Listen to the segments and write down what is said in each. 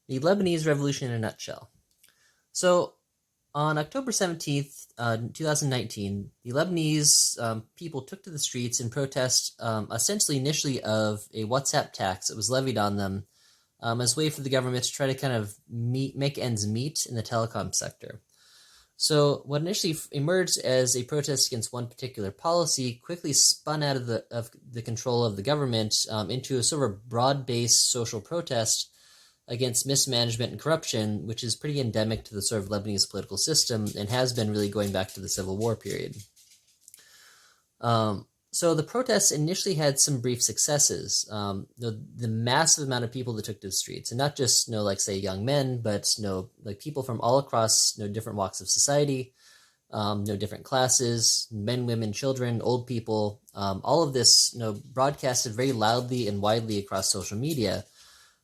The Lebanese Revolution in a Nutshell. So, on October 17th, 2019, the Lebanese people took to the streets in protest, essentially initially of a WhatsApp tax that was levied on them as a way for the government to try to kind of make ends meet in the telecom sector. So, what initially emerged as a protest against one particular policy quickly spun out of the control of the government into a sort of broad-based social protest against mismanagement and corruption, which is pretty endemic to the sort of Lebanese political system and has been really going back to the Civil War period. So the protests initially had some brief successes. The massive amount of people that took to the streets, and not just like say young men, but like people from all across different walks of society, different classes, men, women, children, old people. All of this broadcasted very loudly and widely across social media.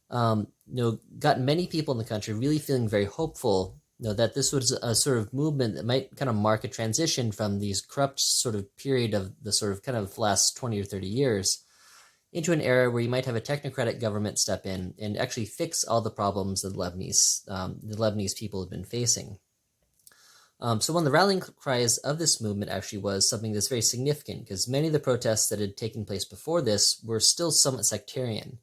Got many people in the country really feeling very hopeful that this was a sort of movement that might kind of mark a transition from these corrupt sort of period of the sort of kind of last 20 or 30 years into an era where you might have a technocratic government step in and actually fix all the problems that the Lebanese people have been facing. So one of the rallying cries of this movement actually was something that's very significant, because many of the protests that had taken place before this were still somewhat sectarian.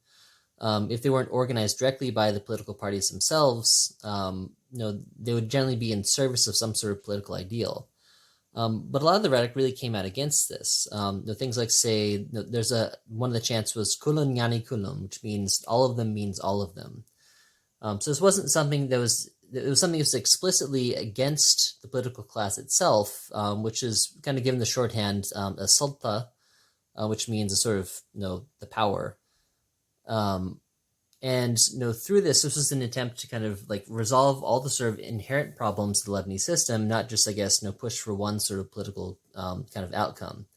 If they weren't organized directly by the political parties themselves, they would generally be in service of some sort of political ideal. But a lot of the rhetoric really came out against this. Things like, say, one of the chants was kulun yani kulum, which means all of them means all of them. So this wasn't something it was something that was explicitly against the political class itself, which is kind of given the shorthand a sulta, which means a sort of the power. And through this was an attempt to kind of like resolve all the sort of inherent problems of the Lebanese system, not just, I guess, push for one sort of political kind of outcome.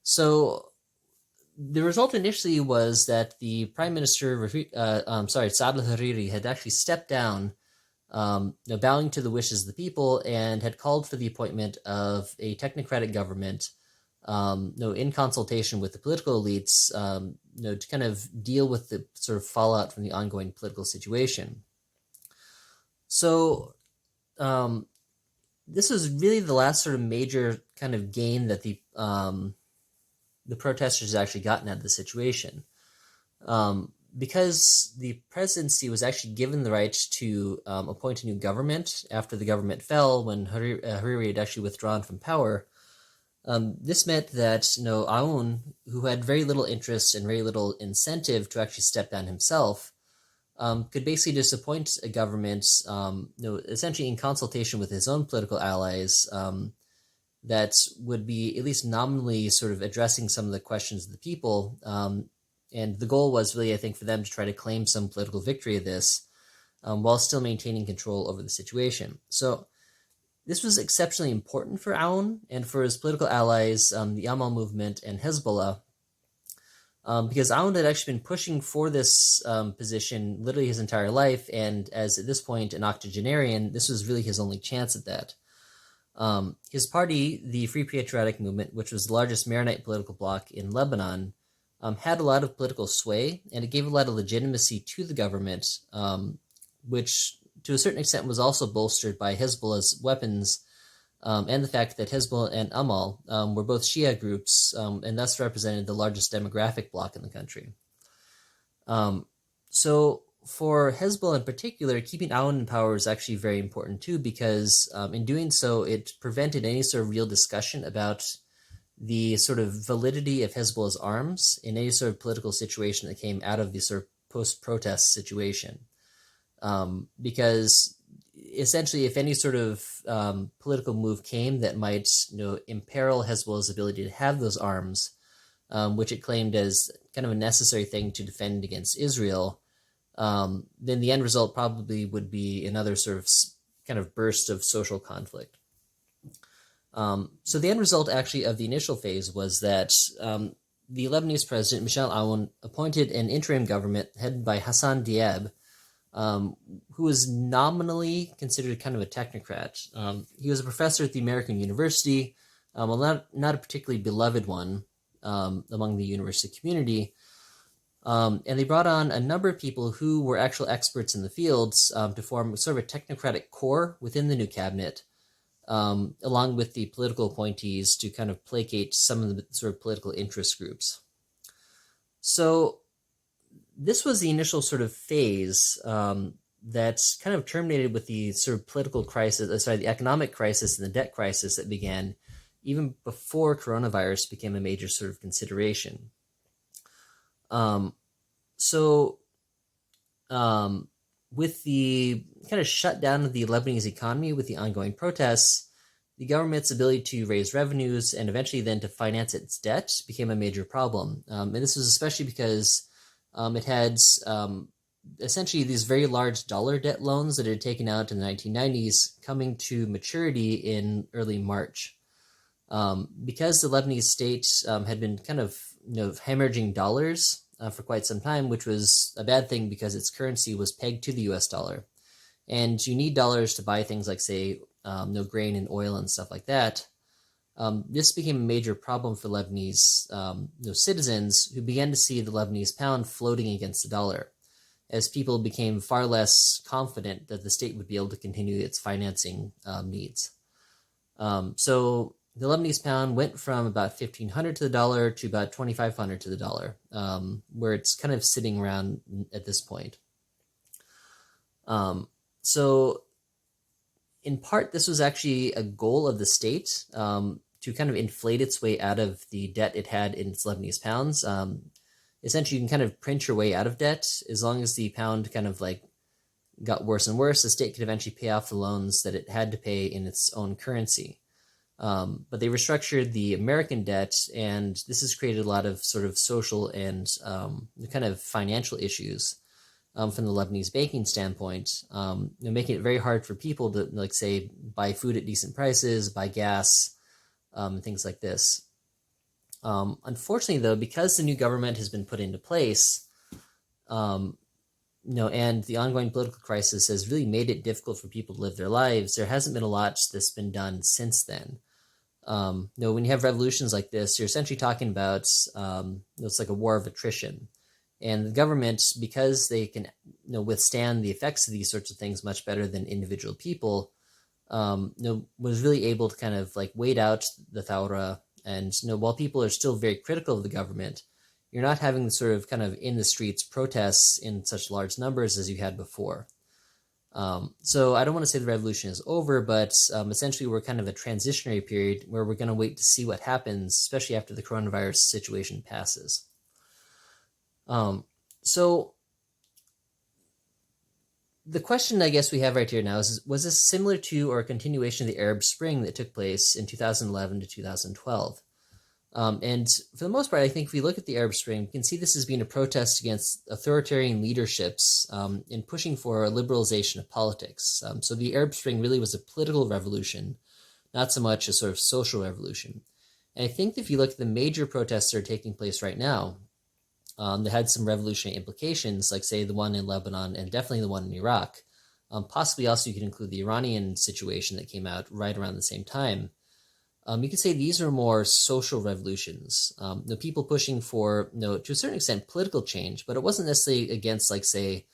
So the result initially was that the Prime Minister, Saad al-Hariri, had actually stepped down, bowing to the wishes of the people, and had called for the appointment of a technocratic government, in consultation with the political elites, to kind of deal with the sort of fallout from the ongoing political situation. So this was really the last sort of major kind of gain that the protesters actually gotten out of the situation. Because the presidency was actually given the right to appoint a new government after the government fell, when Hariri had actually withdrawn from power. This meant that Aoun, who had very little interest and very little incentive to actually step down himself, could basically just appoint a government, essentially in consultation with his own political allies, that would be at least nominally sort of addressing some of the questions of the people. And the goal was really, I think, for them to try to claim some political victory of this, while still maintaining control over the situation. So this was exceptionally important for Aoun and for his political allies, the Amal movement and Hezbollah, because Aoun had actually been pushing for this position literally his entire life, and as at this point an octogenarian, this was really his only chance at that. His party, the Free Patriotic Movement, which was the largest Maronite political bloc in Lebanon, had a lot of political sway, and it gave a lot of legitimacy to the government, which to a certain extent was also bolstered by Hezbollah's weapons, and the fact that Hezbollah and Amal were both Shia groups, and thus represented the largest demographic bloc in the country. So for Hezbollah in particular, keeping Aoun in power is actually very important too, because in doing so, it prevented any sort of real discussion about the sort of validity of Hezbollah's arms in any sort of political situation that came out of the sort of post-protest situation. Because essentially, if any sort of political move came that might imperil Hezbollah's ability to have those arms, which it claimed as kind of a necessary thing to defend against Israel, then the end result probably would be another sort of kind of burst of social conflict. So the end result actually of the initial phase was that the Lebanese president, Michel Aoun, appointed an interim government headed by Hassan Diab, who was nominally considered kind of a technocrat. He was a professor at the American University, not a particularly beloved one among the university community. And they brought on a number of people who were actual experts in the fields to form sort of a technocratic core within the new cabinet, along with the political appointees to kind of placate some of the sort of political interest groups. So this was the initial sort of phase that kind of terminated with the sort of political crisis, the economic crisis and the debt crisis that began even before coronavirus became a major sort of consideration. So with the kind of shutdown of the Lebanese economy with the ongoing protests, the government's ability to raise revenues and eventually then to finance its debt became a major problem. And this was especially because it had essentially these very large dollar debt loans that it had taken out in the 1990s coming to maturity in early March. Because the Lebanese state had been kind of hemorrhaging dollars for quite some time, which was a bad thing because its currency was pegged to the US dollar. And you need dollars to buy things like, say, grain and oil and stuff like that. This became a major problem for Lebanese citizens who began to see the Lebanese pound floating against the dollar as people became far less confident that the state would be able to continue its financing needs. So the Lebanese pound went from about $1,500 to the dollar to about $2,500 to the dollar, where it's kind of sitting around at this point. So in part, this was actually a goal of the state to kind of inflate its way out of the debt it had in its Lebanese pounds. Essentially, you can kind of print your way out of debt as long as the pound kind of like got worse and worse. The state could eventually pay off the loans that it had to pay in its own currency. But they restructured the American debt, and this has created a lot of sort of social and kind of financial issues from the Lebanese banking standpoint, making it very hard for people to, like, say, buy food at decent prices, buy gas, and things like this. Unfortunately, though, because the new government has been put into place, and the ongoing political crisis has really made it difficult for people to live their lives, there hasn't been a lot that's been done since then. When you have revolutions like this, you're essentially talking about it's like a war of attrition. And the government, because they can withstand the effects of these sorts of things much better than individual people, was really able to kind of like wait out the Thawra. And while people are still very critical of the government, you're not having the sort of kind of in the streets protests in such large numbers as you had before. So I don't want to say the revolution is over, but essentially we're kind of a transitionary period where we're going to wait to see what happens, especially after the coronavirus situation passes. So the question I guess we have right here now is, was this similar to or a continuation of the Arab Spring that took place in 2011 to 2012? And for the most part, I think if we look at the Arab Spring, we can see this as being a protest against authoritarian leaderships in pushing for a liberalization of politics. So the Arab Spring really was a political revolution, not so much a sort of social revolution. And I think if you look at the major protests that are taking place right now, that had some revolutionary implications, like, say, the one in Lebanon and definitely the one in Iraq. Possibly also you could include the Iranian situation that came out right around the same time. You could say these are more social revolutions. The people pushing for, to a certain extent, political change, but it wasn't necessarily against, like, say,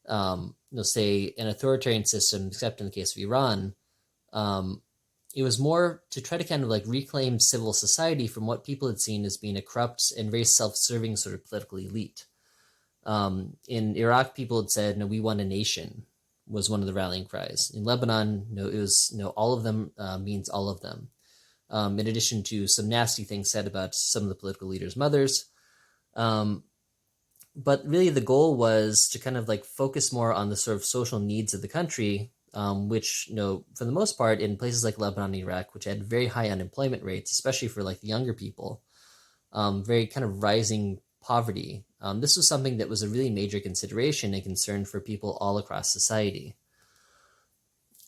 say an authoritarian system, except in the case of Iran. It was more to try to kind of like reclaim civil society from what people had seen as being a corrupt and very self-serving sort of political elite. In Iraq, people had said, we want a nation, was one of the rallying cries. In Lebanon, it was, all of them means all of them. In addition to some nasty things said about some of the political leaders' mothers. But really the goal was to kind of like focus more on the sort of social needs of the country, which, for the most part, in places like Lebanon and Iraq, which had very high unemployment rates, especially for like the younger people, very kind of rising poverty. This was something that was a really major consideration and concern for people all across society.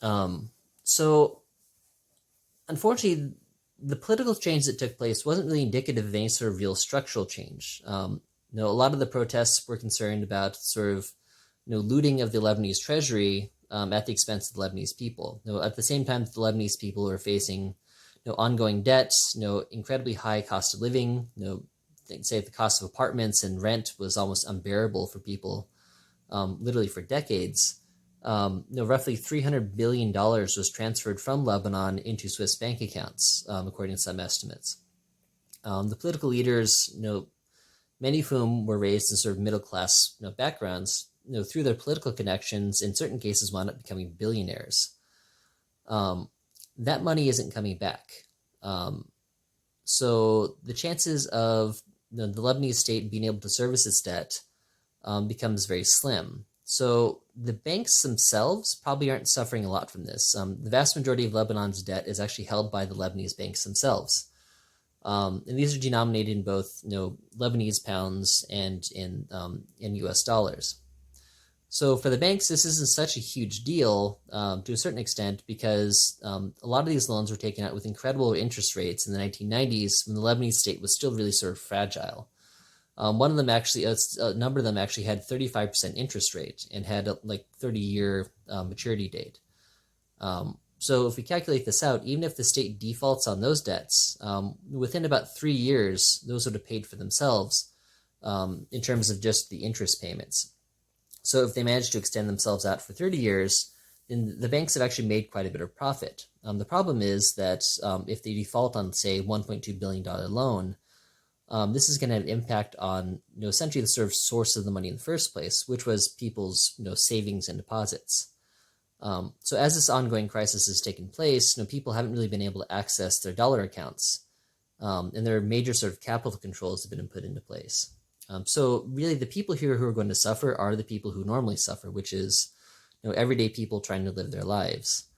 So, unfortunately, the political change that took place wasn't really indicative of any sort of real structural change. A lot of the protests were concerned about sort of, looting of the Lebanese treasury at the expense of the Lebanese people. At the same time, the Lebanese people are facing, ongoing debts, incredibly high cost of living, say the cost of apartments and rent was almost unbearable for people, literally for decades. Roughly $300 billion was transferred from Lebanon into Swiss bank accounts, according to some estimates. The political leaders, many of whom were raised in sort of middle-class backgrounds, through their political connections, in certain cases wound up becoming billionaires. That money isn't coming back. So the chances of the Lebanese state being able to service its debt becomes very slim. So the banks themselves probably aren't suffering a lot from this. The vast majority of Lebanon's debt is actually held by the Lebanese banks themselves. And these are denominated in both Lebanese pounds and in US dollars. So for the banks, this isn't such a huge deal to a certain extent because a lot of these loans were taken out with incredible interest rates in the 1990s when the Lebanese state was still really sort of fragile. One of them actually, a number of them actually had 35% interest rate and had a 30-year maturity date. So if we calculate this out, even if the state defaults on those debts, within about 3 years, those would have paid for themselves in terms of just the interest payments. So if they manage to extend themselves out for 30 years, then the banks have actually made quite a bit of profit. The problem is that if they default on, say, $1.2 billion loan, this is going to have an impact on essentially the sort of source of the money in the first place, which was people's savings and deposits. So as this ongoing crisis has taken place, people haven't really been able to access their dollar accounts, and there are major sort of capital controls that have been put into place. So really the people here who are going to suffer are the people who normally suffer, which is everyday people trying to live their lives.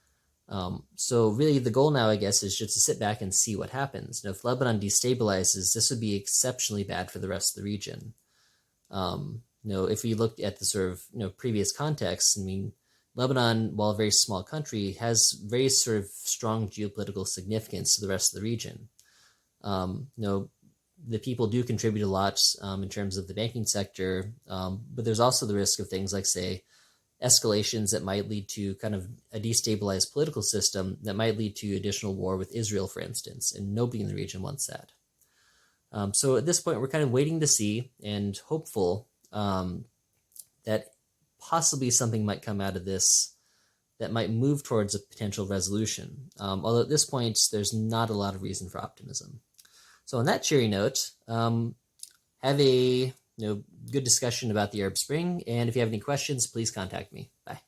So really the goal now, I guess, is just to sit back and see what happens. If Lebanon destabilizes, this would be exceptionally bad for the rest of the region. If we look at the sort of previous context, I mean, Lebanon, while a very small country, has very sort of strong geopolitical significance to the rest of the region. The people do contribute a lot in terms of the banking sector, but there's also the risk of things like, say, escalations that might lead to kind of a destabilized political system that might lead to additional war with Israel, for instance, and nobody in the region wants that. So at this point, we're kind of waiting to see and hopeful that possibly something might come out of this that might move towards a potential resolution. Although at this point, there's not a lot of reason for optimism. So on that cheery note, have a good discussion about the Arab Spring, and if you have any questions, please contact me. Bye.